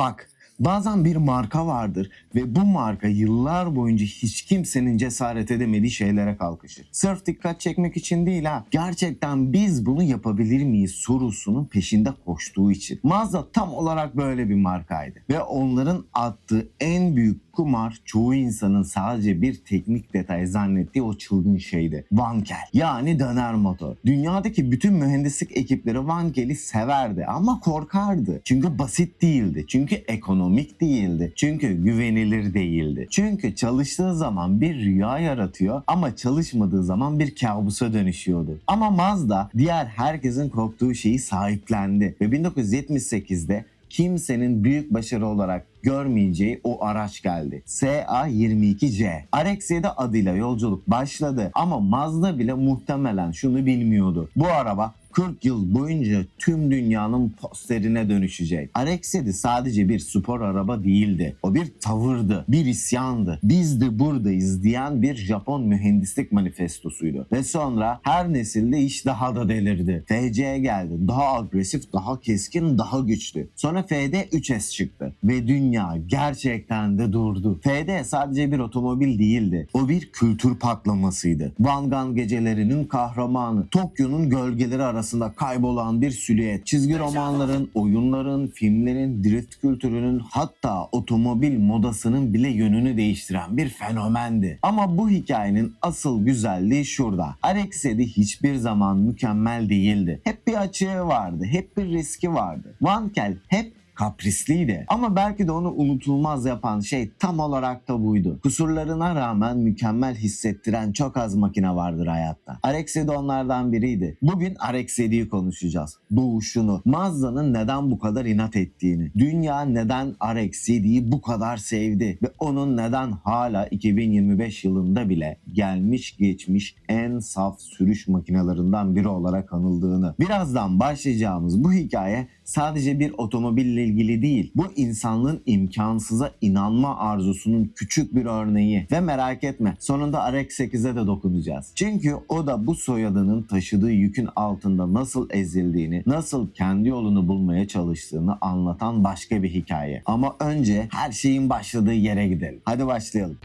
Bak, bazen bir marka vardır ve bu marka yıllar boyunca hiç kimsenin cesaret edemediği şeylere kalkışır. Sırf dikkat çekmek için değil ha. Gerçekten biz bunu yapabilir miyiz sorusunun peşinde koştuğu için. Mazda tam olarak böyle bir markaydı. Ve onların attığı en büyük kumar çoğu insanın sadece bir teknik detay zannettiği o çılgın şeydi. Wankel, yani döner motor. Dünyadaki bütün mühendislik ekipleri Wankel'i severdi ama korkardı. Çünkü basit değildi. Çünkü ekonomik değildi. Çünkü güvenilir değildi. Çünkü çalıştığı zaman bir rüya yaratıyor ama çalışmadığı zaman bir kabusa dönüşüyordu. Ama Mazda diğer herkesin korktuğu şeyi sahiplendi ve 1978'de kimsenin büyük başarı olarak görmeyeceği o araç geldi. SA22C. RX-7 adıyla yolculuk başladı ama Mazda bile muhtemelen şunu bilmiyordu. Bu araba 40 yıl boyunca tüm dünyanın posterine dönüşecek. RX-7 sadece bir spor araba değildi. O bir tavırdı, bir isyandı. Biz de buradayız diyen bir Japon mühendislik manifestosuydu. Ve sonra her nesilde iş daha da delirdi. FC geldi. Daha agresif, daha keskin, daha güçlü. Sonra FD 3S çıktı. Ve dünya gerçekten de durdu. FD sadece bir otomobil değildi. O bir kültür patlamasıydı. Wangan gecelerinin kahramanı. Tokyo'nun gölgeleri arasında kaybolan bir silüet. Çizgi romanların, oyunların, filmlerin, drift kültürünün, hatta otomobil modasının bile yönünü değiştiren bir fenomendi. Ama bu hikayenin asıl güzelliği şurada. RX-7 hiçbir zaman mükemmel değildi. Hep bir açığı vardı, hep bir riski vardı. Wankel hep kaprisliydi. Ama belki de onu unutulmaz yapan şey tam olarak da buydu. Kusurlarına rağmen mükemmel hissettiren çok az makine vardır hayatta. RX-7 onlardan biriydi. Bugün RX-7'yi konuşacağız. Doğuşunu, Mazda'nın neden bu kadar inat ettiğini, dünya neden RX-7'yi bu kadar sevdi ve onun neden hala 2025 yılında bile gelmiş geçmiş en saf sürüş makinelerinden biri olarak anıldığını. Birazdan başlayacağımız bu hikaye sadece bir otomobille ilgili değil. Bu insanlığın imkansıza inanma arzusunun küçük bir örneği. Ve merak etme, sonunda RX-8'e de dokunacağız. Çünkü o da bu soyadının taşıdığı yükün altında nasıl ezildiğini, nasıl kendi yolunu bulmaya çalıştığını anlatan başka bir hikaye. Ama önce her şeyin başladığı yere gidelim. Hadi başlayalım.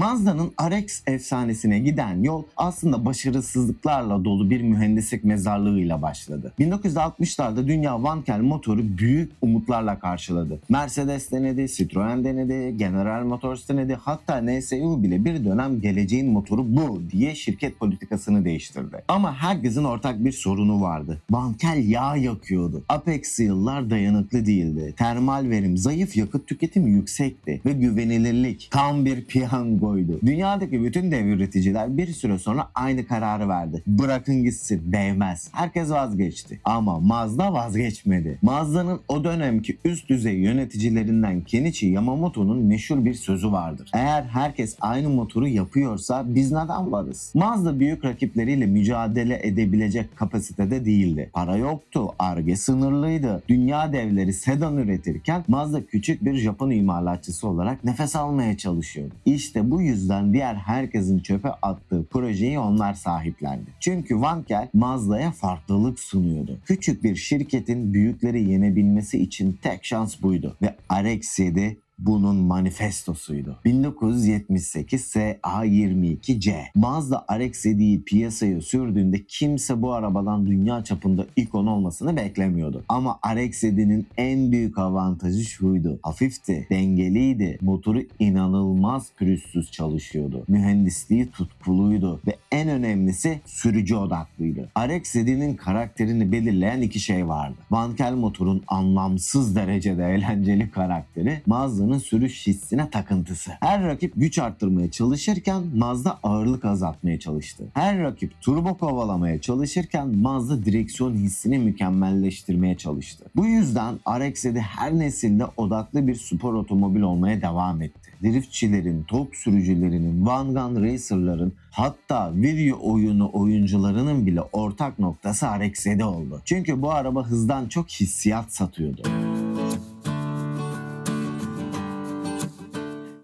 Mazda'nın RX efsanesine giden yol aslında başarısızlıklarla dolu bir mühendislik mezarlığıyla başladı. 1960'larda dünya Wankel motoru büyük umutlarla karşıladı. Mercedes denedi, Citroen denedi, General Motors denedi, hatta NSU bile bir dönem geleceğin motoru bu diye şirket politikasını değiştirdi. Ama herkesin ortak bir sorunu vardı. Wankel yağ yakıyordu. Apex yıllar dayanıklı değildi. Termal verim, zayıf yakıt tüketimi yüksekti ve güvenilirlik tam bir piyango. Dünyadaki bütün dev üreticiler bir süre sonra aynı kararı verdi. Bırakın gitsin, değmez. Herkes vazgeçti. Ama Mazda vazgeçmedi. Mazda'nın o dönemki üst düzey yöneticilerinden Kenichi Yamamoto'nun meşhur bir sözü vardır. Eğer herkes aynı motoru yapıyorsa biz neden varız? Mazda büyük rakipleriyle mücadele edebilecek kapasitede değildi. Para yoktu, Ar-Ge sınırlıydı. Dünya devleri sedan üretirken Mazda küçük bir Japon imalatçısı olarak nefes almaya çalışıyordu. İşte bu yüzden diğer herkesin çöpe attığı projeyi onlar sahiplendi. Çünkü Wankel Mazda'ya farklılık sunuyordu. Küçük bir şirketin büyükleri yenebilmesi için tek şans buydu ve RX-7 bunun manifestosuydu. 1978 SA22C. Mazda RX-7'yi piyasaya sürdüğünde kimse bu arabadan dünya çapında ikon olmasını beklemiyordu. Ama RX-7'nin en büyük avantajı şuydu. Hafifti, dengeliydi, motoru inanılmaz pürüzsüz çalışıyordu. Mühendisliği tutkuluydu ve en önemlisi sürücü odaklıydı. RX-7'nin karakterini belirleyen iki şey vardı. Wankel motorun anlamsız derecede eğlenceli karakteri, Mazda'nın sürüş hissine takıntısı. Her rakip güç arttırmaya çalışırken Mazda ağırlık azaltmaya çalıştı. Her rakip turbo kovalamaya çalışırken Mazda direksiyon hissini mükemmelleştirmeye çalıştı. Bu yüzden RX-7 her nesilde odaklı bir spor otomobil olmaya devam etti. Driftçilerin, tok sürücülerinin, Wangan Racer'ların, hatta video oyunu oyuncularının bile ortak noktası RX-7 oldu. Çünkü bu araba hızdan çok hissiyat satıyordu.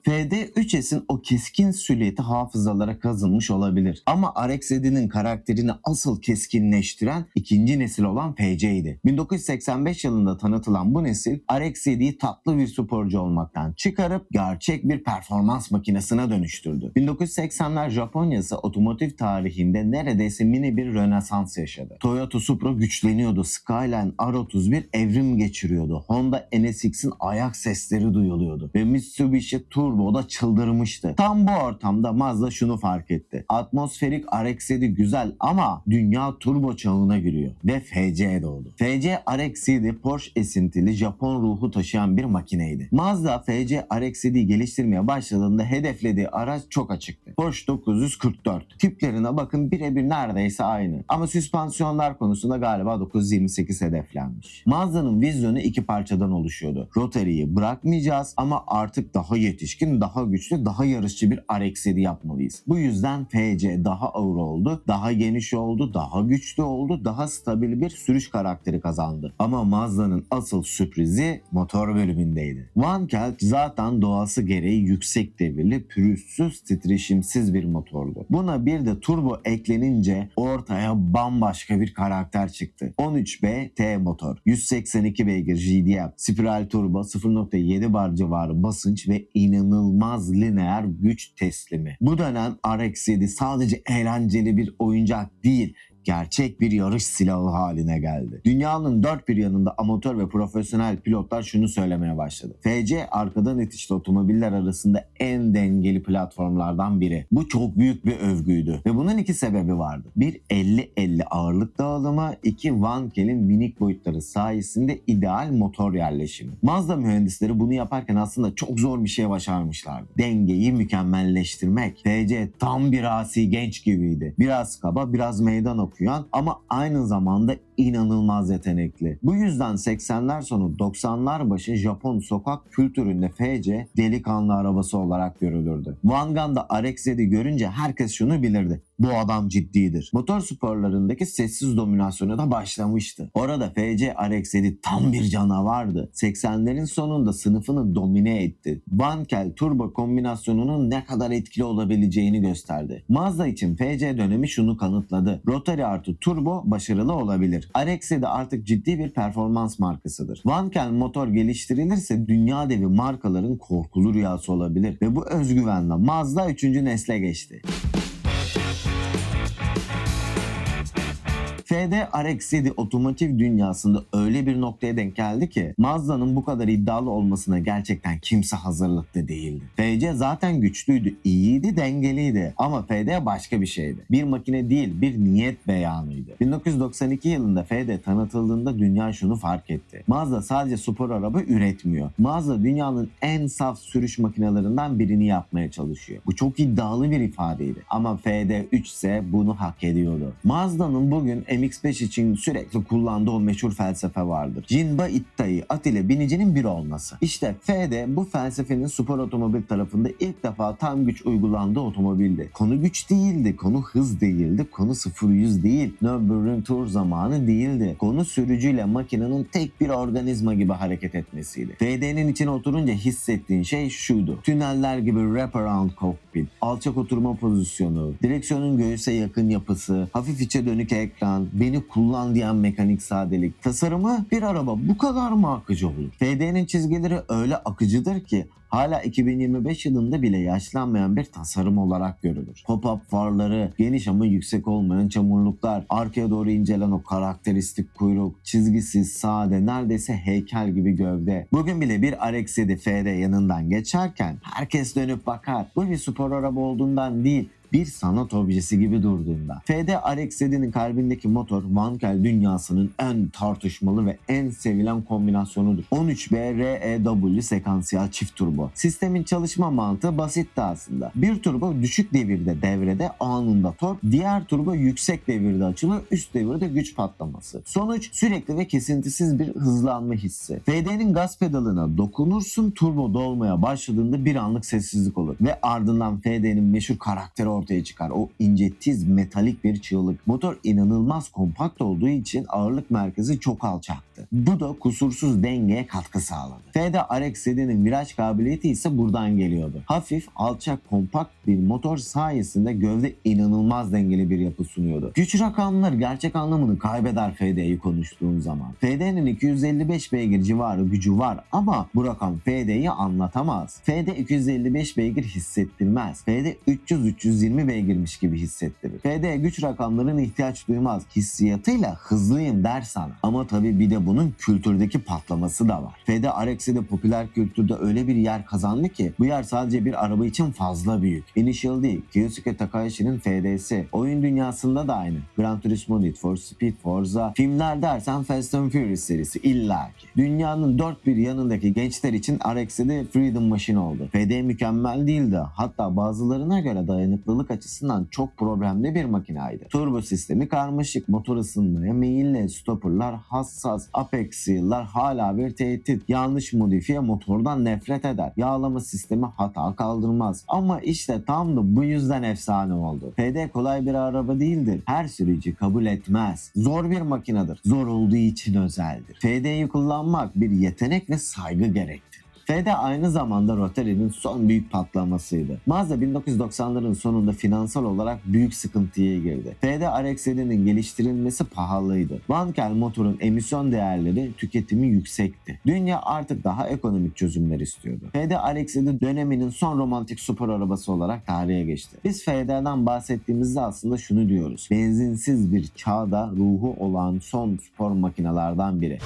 FD3S'in o keskin silüeti hafızalara kazınmış olabilir. Ama RX-7'nin karakterini asıl keskinleştiren ikinci nesil olan FC'ydi. 1985 yılında tanıtılan bu nesil RX-7'yi tatlı bir sporcu olmaktan çıkarıp gerçek bir performans makinesine dönüştürdü. 1980'ler Japonya'sı otomotiv tarihinde neredeyse mini bir rönesans yaşadı. Toyota Supra güçleniyordu, Skyline R31 evrim geçiriyordu, Honda NSX'in ayak sesleri duyuluyordu ve Mitsubishi Turbo da çıldırmıştı. Tam bu ortamda Mazda şunu fark etti: atmosferik RX-7 güzel ama dünya turbo çağına giriyor ve FC doğdu. FC RX-7 Porsche esintili Japon ruhu taşıyan bir makineydi. Mazda FC RX-7'yi geliştirmeye başladığında hedeflediği araç çok açıktı: Porsche 944. Tiplerine bakın, birebir neredeyse aynı. Ama süspansiyonlar konusunda galiba 928 hedeflenmiş. Mazda'nın vizyonu iki parçadan oluşuyordu. Rotary'yi bırakmayacağız ama artık daha yetişkin, daha güçlü, daha yarışçı bir RX-7 yapmalıyız. Bu yüzden FC daha ağır oldu, daha geniş oldu, daha güçlü oldu, daha stabil bir sürüş karakteri kazandı. Ama Mazda'nın asıl sürprizi motor bölümündeydi. Wankel zaten doğası gereği yüksek devirli, pürüzsüz, titreşimsiz bir motordu. Buna bir de turbo eklenince ortaya bambaşka bir karakter çıktı. 13B T motor, 182 beygir GDM, spiral turbo, 0.7 bar civarı basınç ve inanılmaz lineer güç teslimi. Bu dönem RX-7 sadece eğlenceli bir oyuncak değil, gerçek bir yarış silahı haline geldi. Dünyanın dört bir yanında amatör ve profesyonel pilotlar şunu söylemeye başladı: FC arkadan itişli otomobiller arasında en dengeli platformlardan biri. Bu çok büyük bir övgüydü ve bunun iki sebebi vardı. Bir, 50-50 ağırlık dağılımı. İki, Wankel'in minik boyutları sayesinde ideal motor yerleşimi. Mazda mühendisleri bunu yaparken aslında çok zor bir şey başarmışlardı: dengeyi mükemmelleştirmek. FC tam bir asi genç gibiydi. Biraz kaba, biraz meydan okuyan ama aynı zamanda inanılmaz yetenekli. Bu yüzden 80'ler sonu 90'lar başı Japon sokak kültüründe FC delikanlı arabası olarak görülürdü. Wangan'da RX-7 görünce herkes şunu bilirdi: bu adam ciddidir. Motor sporlarındaki sessiz dominasyonu da başlamıştı. Orada FC RX-7 tam bir canavardı. 80'lerin sonunda sınıfını domine etti. Wankel turbo kombinasyonunun ne kadar etkili olabileceğini gösterdi. Mazda için FC dönemi şunu kanıtladı: Rotary artı turbo başarılı olabilir. RX-7 artık ciddi bir performans markasıdır. Wankel motor geliştirilirse dünya devi markaların korkulu rüyası olabilir ve bu özgüvenle Mazda 3. nesle geçti. FD RX-7 otomotiv dünyasında öyle bir noktaya denk geldi ki Mazda'nın bu kadar iddialı olmasına gerçekten kimse hazırlıklı değildi. FC zaten güçlüydü, iyiydi, dengeliydi ama FD başka bir şeydi. Bir makine değil, bir niyet beyanıydı. 1992 yılında FD tanıtıldığında dünya şunu fark etti: Mazda sadece spor araba üretmiyor. Mazda dünyanın en saf sürüş makinelerinden birini yapmaya çalışıyor. Bu çok iddialı bir ifadeydi ama FD3 ise bunu hak ediyordu. Mazda'nın bugün MX-5 için sürekli kullandığı o meşhur felsefe vardır: Jinba Ittai, at ile binicinin bir olması. İşte FD bu felsefenin spor otomobil tarafında ilk defa tam güç uygulandığı otomobildi. Konu güç değildi, konu hız değildi, konu 0-100 değil, Nürburgring Tour zamanı değildi. Konu sürücüyle makinenin tek bir organizma gibi hareket etmesiydi. FD'nin içine oturunca hissettiğin şey şuydu: tüneller gibi wraparound cockpit, alçak oturma pozisyonu, direksiyonun göğüse yakın yapısı, hafif içe dönük ekran, beni kullan diyen mekanik sadelik. Tasarımı bir araba bu kadar mı akıcı olur? FD'nin çizgileri öyle akıcıdır ki hala 2025 yılında bile yaşlanmayan bir tasarım olarak görülür. Pop-up farları, geniş ama yüksek olmayan çamurluklar, arkaya doğru incelen o karakteristik kuyruk, çizgisiz, sade, neredeyse heykel gibi gövde. Bugün bile bir RX-7 FD yanından geçerken herkes dönüp bakar. Bu bir spor araba olduğundan değil, bir sanat objesi gibi durduğunda. FD RX-7'nin kalbindeki motor Wankel dünyasının en tartışmalı ve en sevilen kombinasyonudur. 13B REW sekansiyel çift turbo. Sistemin çalışma mantığı basitti aslında. Bir turbo düşük devirde devrede anında tork, diğer turbo yüksek devirde açılıyor, üst devirde güç patlaması. Sonuç sürekli ve kesintisiz bir hızlanma hissi. FD'nin gaz pedalına dokunursun, turbo dolmaya başladığında bir anlık sessizlik olur ve ardından FD'nin meşhur karakteri ortaya çıkar: o ince, tiz, metalik bir çığlık. Motor inanılmaz kompakt olduğu için ağırlık merkezi çok alçaktı. Bu da kusursuz dengeye katkı sağladı. FD RX-7'nin viraj kabiliyeti özelliği ise buradan geliyordu. Hafif, alçak, kompakt bir motor sayesinde gövde inanılmaz dengeli bir yapı sunuyordu. Güç rakamları gerçek anlamını kaybeder FD'yi konuştuğun zaman. FD'nin 255 beygir civarı gücü var ama bu rakam FD'yi anlatamaz. FD 255 beygir hissettirmez. FD 300-320 beygirmiş gibi hissettirir. FD güç rakamlarına ihtiyaç duymaz. Hissiyatıyla hızlıyım der sana. Ama tabii bir de bunun kültürdeki patlaması da var. FD RX'de popüler kültürde öyle bir yer kazandı ki bu yer sadece bir araba için fazla büyük. Initial D, Kyosuke Takahashi'nin FD'si. Oyun dünyasında da aynı. Gran Turismo, Need for Speed, Forza, filmler dersen Fast and Furious serisi illaki. Dünyanın dört bir yanındaki gençler için RX'de Freedom Machine oldu. FD mükemmel değildi. Hatta bazılarına göre dayanıklılık açısından çok problemli bir makinaydı. Turbo sistemi karmaşık, motor ısınmaya meyilli, stopperlar hassas, apex seal'lar hala bir tehdit. Yanlış modifiye motordan nefret eder. Yağlama sistemi hata kaldırmaz. Ama işte tam da bu yüzden efsane oldu. FD kolay bir araba değildir. Her sürücü kabul etmez. Zor bir makinedir. Zor olduğu için özeldir. FD'yi kullanmak bir yetenek ve saygı gerektirir. FD aynı zamanda Rotary'nin son büyük patlamasıydı. Mazda 1990'ların sonunda finansal olarak büyük sıkıntıya girdi. FD RX-7'nin geliştirilmesi pahalıydı. Vankel motorun emisyon değerleri, tüketimi yüksekti. Dünya artık daha ekonomik çözümler istiyordu. FD RX-7 döneminin son romantik spor arabası olarak tarihe geçti. Biz FD'den bahsettiğimizde aslında şunu diyoruz. Benzinsiz bir çağda ruhu olan son spor makinelerden biri.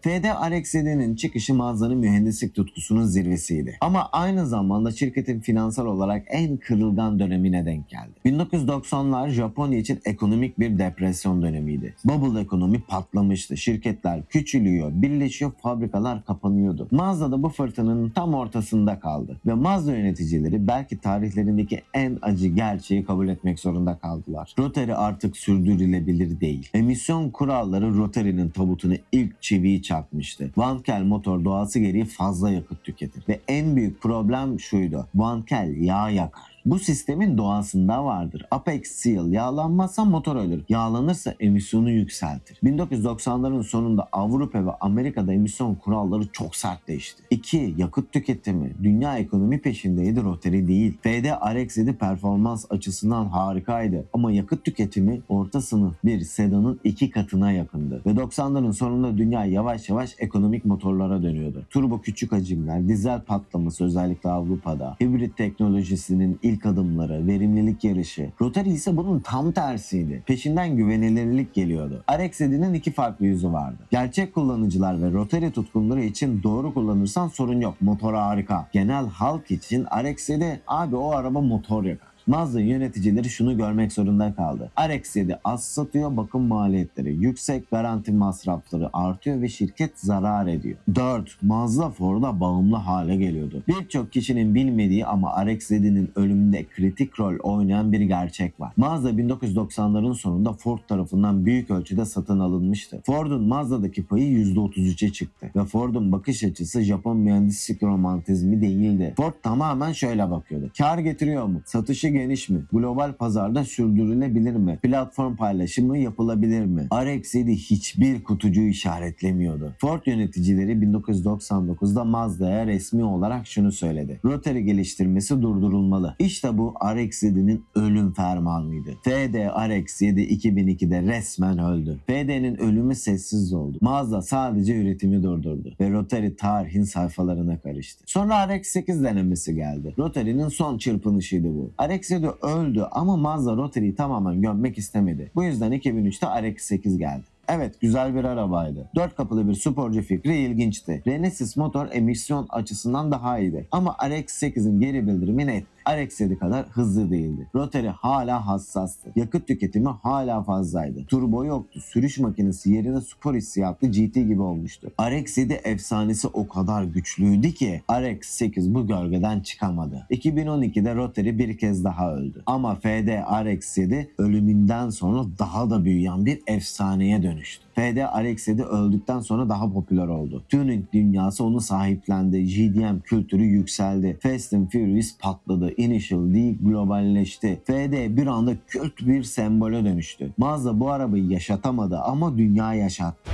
FD RX-7'nin çıkışı Mazda'nın mühendislik tutkusunun zirvesiydi. Ama aynı zamanda şirketin finansal olarak en kırılgan dönemine denk geldi. 1990'lar Japonya için ekonomik bir depresyon dönemiydi. Bubble ekonomi patlamıştı. Şirketler küçülüyor, birleşiyor, fabrikalar kapanıyordu. Mazda da bu fırtınanın tam ortasında kaldı. Ve Mazda yöneticileri belki tarihlerindeki en acı gerçeği kabul etmek zorunda kaldılar. Rotary artık sürdürülebilir değil. Emisyon kuralları Rotary'nin tabutunu ilk çiviyi çarpmıştı. Vankel motor doğası gereği fazla yakıt tüketir. Ve en büyük problem şuydu. Vankel yağ yakar. Bu sistemin doğasında vardır. Apex Seal yağlanmazsa motor ölür. Yağlanırsa emisyonu yükseltir. 1990'ların sonunda Avrupa ve Amerika'da emisyon kuralları çok sert değişti. 2. Yakıt tüketimi. Dünya ekonomi peşindeydi, Rotary değil. FD RX-7 performans açısından harikaydı. Ama yakıt tüketimi orta sınıf bir sedanın 2 katına yakındı. Ve 90'ların sonunda dünya yavaş yavaş ekonomik motorlara dönüyordu. Turbo küçük hacimler, dizel patlaması özellikle Avrupa'da, hibrit teknolojisinin ilk adımları, verimlilik yarışı. Rotary ise bunun tam tersiydi. Peşinden güvenilirlik geliyordu. RX-7'nin iki farklı yüzü vardı. Gerçek kullanıcılar ve Rotary tutkunları için doğru kullanırsan sorun yok. Motor harika. Genel halk için RX-7 abi o araba motor yakar. Mazda yöneticileri şunu görmek zorunda kaldı. RX-7 az satıyor, bakım maliyetleri yüksek, garanti masrafları artıyor ve şirket zarar ediyor. 4. Mazda Ford'a bağımlı hale geliyordu. Birçok kişinin bilmediği ama RX-7'nin ölümünde kritik rol oynayan bir gerçek var. Mazda 1990'ların sonunda Ford tarafından büyük ölçüde satın alınmıştı. Ford'un Mazda'daki payı %33'e çıktı ve Ford'un bakış açısı Japon mühendislik romantizmi değildi. Ford tamamen şöyle bakıyordu. Kar getiriyor mu? Satışı geniş mi? Global pazarda sürdürülebilir mi? Platform paylaşımı yapılabilir mi? RX-7 hiçbir kutucuğu işaretlemiyordu. Ford yöneticileri 1999'da Mazda'ya resmi olarak şunu söyledi. Rotary geliştirmesi durdurulmalı. İşte bu RX-7'nin ölüm fermanıydı. FD RX-7 2002'de resmen öldü. FD'nin ölümü sessiz oldu. Mazda sadece üretimi durdurdu ve Rotary tarihin sayfalarına karıştı. Sonra RX-8 denemesi geldi. Rotary'nin son çırpınışıydı bu. RX-7 öldü ama Mazda Rotary'yi tamamen gömmek istemedi. Bu yüzden 2003'te RX-8 geldi. Evet, güzel bir arabaydı. 4 kapılı bir sporcu fikri ilginçti. Renesis motor emisyon açısından daha iyiydi. Ama RX-8'in geri bildirimi net. RX-7 kadar hızlı değildi. Rotary hala hassastı. Yakıt tüketimi hala fazlaydı. Turbo yoktu. Sürüş makinesi yerine spor hissiyatlı GT gibi olmuştu. RX-7 efsanesi o kadar güçlüydü ki RX-8 bu gölgeden çıkamadı. 2012'de Rotary bir kez daha öldü. Ama FD RX-7 ölümünden sonra daha da büyüyen bir efsaneye dönüştü. FD RX-7 öldükten sonra daha popüler oldu. Tuning dünyası onu sahiplendi. GDM kültürü yükseldi. Fast and Furious patladı. Initial D globalleşti. FD bir anda kült bir sembole dönüştü. Mazda bu arabayı yaşatamadı ama dünya yaşattı.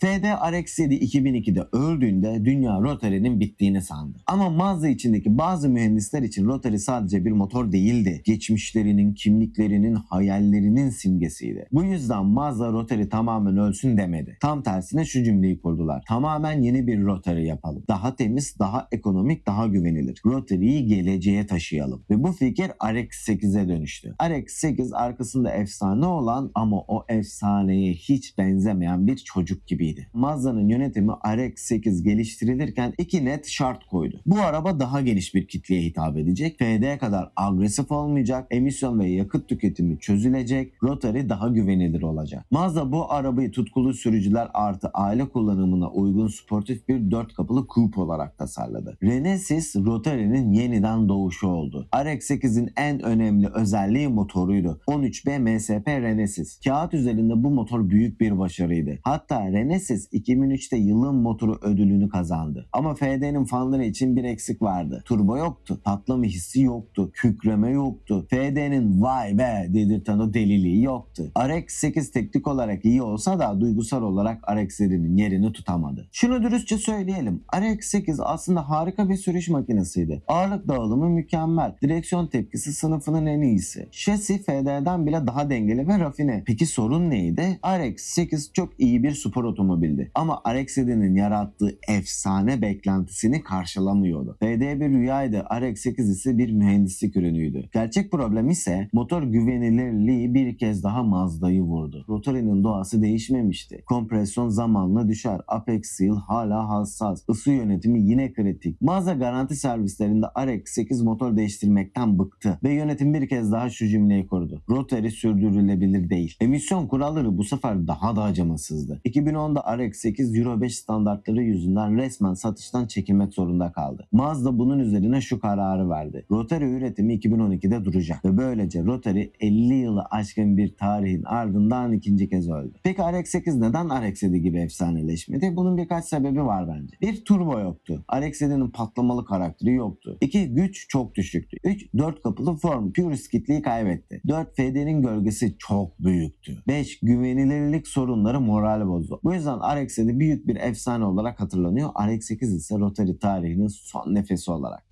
FD RX-7 2002'de öldüğünde dünya Rotary'nin bittiğini sandı. Ama Mazda içindeki bazı mühendisler için Rotary sadece bir motor değildi. Geçmişlerinin, kimliklerinin, hayallerinin simgesiydi. Bu yüzden Mazda Rotary tamamen ölsün demedi. Tam tersine şu cümleyi kurdular: tamamen yeni bir Rotary yapalım. Daha temiz, daha ekonomik, daha güvenilir. Rotary'yi geleceğe taşıyalım. Ve bu fikir RX-8'e dönüştü. RX-8 arkasında efsane olan ama o efsaneye hiç benzemeyen bir çocuk gibiydi. Mazda'nın yönetimi RX-8 geliştirilirken iki net şart koydu. Bu araba daha geniş bir kitleye hitap edecek, FD kadar agresif olmayacak, emisyon ve yakıt tüketimi çözülecek, Rotary daha güvenilir olacak. Mazda bu arabayı tutkulu sürücüler artı aile kullanımına uygun sportif bir 4 kapılı coupe olarak tasarladı. Renesis, Rotary'nin yeniden doğuşu oldu. RX-8'in en önemli özelliği motoruydu. 13B MSP Renesis. Kağıt üzerinde bu motor büyük bir başarıydı. Hatta Renesis 2003'te yılın motoru ödülünü kazandı. Ama FD'nin fanları için bir eksik vardı. Turbo yoktu, patlama hissi yoktu, kükreme yoktu. FD'nin vay be dedirten o deliliği yoktu. RX-8 teknik olarak iyi olsa da duygusal olarak RX-7'nin yerini tutamadı. Şunu dürüstçe söyleyelim: RX-8 aslında harika bir sürüş makinesiydi. Ağırlık dağılımı mükemmel, direksiyon tepkisi sınıfının en iyisi. Şasi FD'den bile daha dengeli ve rafine. Peki sorun neydi? RX-8 çok iyi bir spor otomobildi. Ama RX-7'nin yarattığı efsane beklentisini karşılamıyordu. FD bir rüyaydı, RX-8 ise bir mühendislik ürünüydü. Gerçek problem ise motor güvenilirliği bir kez daha Mazda'yı vurdu. Rotary'nin doğası değişmemişti. Kompresyon zamanla düşer. Apex Seal hala hassas. Isı yönetimi yine kritik. Mazda garanti servislerinde RX-8 motor değiştirmekten bıktı ve yönetim bir kez daha şu cümleyi kurdu: Rotary sürdürülebilir değil. Emisyon kuralları bu sefer daha da acımasızdı. 2010'da RX-8 Euro 5 standartları yüzünden resmen satıştan çekilmek zorunda kaldı. Mazda bunun üzerine şu kararı verdi: Rotary üretimi 2012'de duracak ve böylece Rotary 50 yılı aşkın bir tarihin ardından ikinci kez öldü. Peki RX-8 neden RX-7 gibi efsaneleşmedi? Bunun birkaç sebebi var bence. 1. Turbo yoktu. RX-7'nin patlamalı karakteri yoktu. 2. Güç çok düşüktü. 3. 4 kapılı form pure skitliği kaybetti. 4. FD'nin gölgesi çok büyüktü. 5. Güvenilirlik sorunları moral bozdu. Bu yüzden RX-7 büyük bir efsane olarak hatırlanıyor. RX-8 ise Rotary tarihinin son nefesi olarak.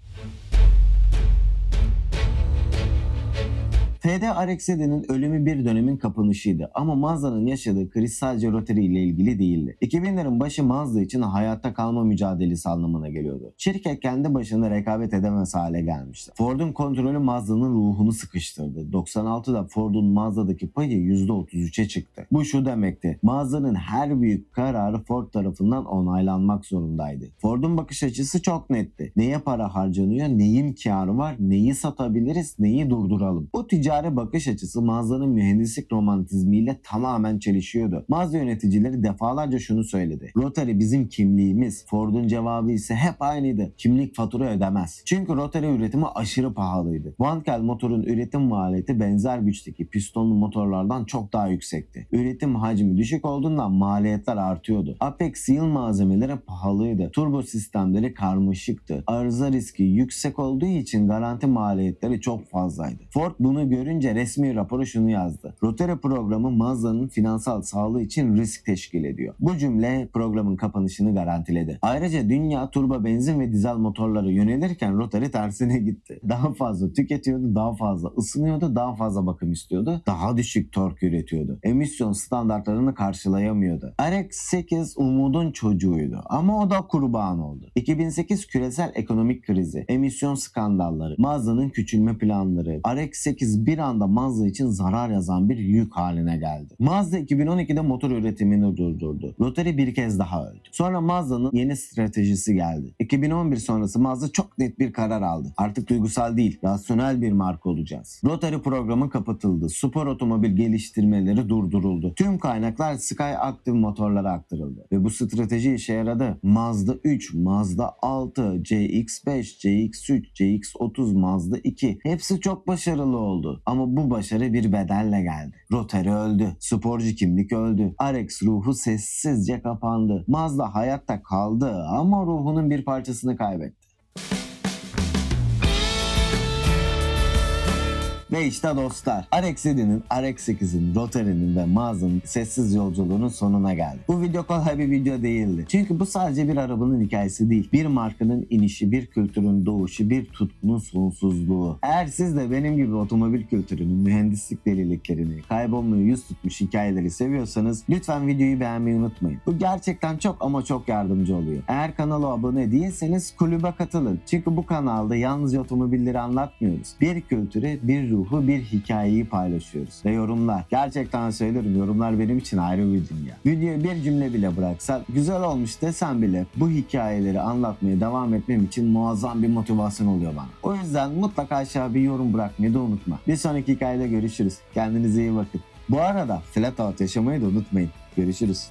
FD RX-7'nin ölümü bir dönemin kapanışıydı ama Mazda'nın yaşadığı kriz sadece Rotary ile ilgili değildi. 2000'lerin başı Mazda için hayatta kalma mücadelesi anlamına geliyordu. Şirket kendi başına rekabet edemez hale gelmişti. Ford'un kontrolü Mazda'nın ruhunu sıkıştırdı. 96'da Ford'un Mazda'daki payı %33'e çıktı. Bu şu demekti: Mazda'nın her büyük kararı Ford tarafından onaylanmak zorundaydı. Ford'un bakış açısı çok netti. Neye para harcanıyor, neyin kârı var, neyi satabiliriz, neyi durduralım. Bu ticari bakış açısı Mazda'nın mühendislik romantizmiyle tamamen çelişiyordu. Mazda yöneticileri defalarca şunu söyledi: Rotary bizim kimliğimiz. Ford'un cevabı ise hep aynıydı: kimlik fatura ödemez. Çünkü Rotary üretimi aşırı pahalıydı. Wankel motorun üretim maliyeti benzer güçteki pistonlu motorlardan çok daha yüksekti. Üretim hacmi düşük olduğundan maliyetler artıyordu. Apex Seal malzemeleri pahalıydı. Turbo sistemleri karmaşıktı. Arıza riski yüksek olduğu için garanti maliyetleri çok fazlaydı. Ford bunu görünce resmi raporu şunu yazdı: Rotary programı Mazda'nın finansal sağlığı için risk teşkil ediyor. Bu cümle programın kapanışını garantiledi. Ayrıca dünya turbo benzin ve dizel motorlara yönelirken Rotary tersine gitti. Daha fazla tüketiyordu, daha fazla ısınıyordu, daha fazla bakım istiyordu, daha düşük tork üretiyordu. Emisyon standartlarını karşılayamıyordu. RX-8 umudun çocuğuydu ama o da kurban oldu. 2008 küresel ekonomik krizi, emisyon skandalları, Mazda'nın küçülme planları, RX-8 bir anda Mazda için zarar yazan bir yük haline geldi. Mazda 2012'de motor üretimini durdurdu. Rotary bir kez daha öldü. Sonra Mazda'nın yeni stratejisi geldi. 2011 sonrası Mazda çok net bir karar aldı. Artık duygusal değil, rasyonel bir marka olacağız. Rotary programı kapatıldı. Spor otomobil geliştirmeleri durduruldu. Tüm kaynaklar Sky Active motorlara aktarıldı. Ve bu strateji işe yaradı. Mazda 3, Mazda 6, CX-5, CX-3, CX-30, Mazda 2 hepsi çok başarılı oldu. Ama bu başarı bir bedelle geldi. Rotary öldü. Sporcu kimlik öldü. RX ruhu sessizce kapandı. Mazda hayatta kaldı ama ruhunun bir parçasını kaybetti. Ve işte dostlar, RX-7'nin, RX-8'in, Rotary'nin ve Maz'ın sessiz yolculuğunun sonuna geldik. Bu video kolay bir video değildi. Çünkü bu sadece bir arabanın hikayesi değil. Bir markanın inişi, bir kültürün doğuşu, bir tutkunun sonsuzluğu. Eğer siz de benim gibi otomobil kültürünün, mühendislik deliliklerini, kaybolmayı yüz tutmuş hikayeleri seviyorsanız lütfen videoyu beğenmeyi unutmayın. Bu gerçekten çok ama çok yardımcı oluyor. Eğer kanala abone değilseniz kulübe katılın. Çünkü bu kanalda yalnızca otomobilleri anlatmıyoruz. Bir kültürü, bir ruhu, bir hikayeyi paylaşıyoruz. Ve yorumlar. Gerçekten söylüyorum, yorumlar benim için ayrı bir dünya. Videoyu bir cümle bile bıraksan, güzel olmuş desen bile bu hikayeleri anlatmaya devam etmem için muazzam bir motivasyon oluyor bana. O yüzden mutlaka aşağı bir yorum bırakmayı da unutma. Bir sonraki hikayede görüşürüz. Kendinize iyi bakın. Bu arada flat out yaşamayı da unutmayın. Görüşürüz.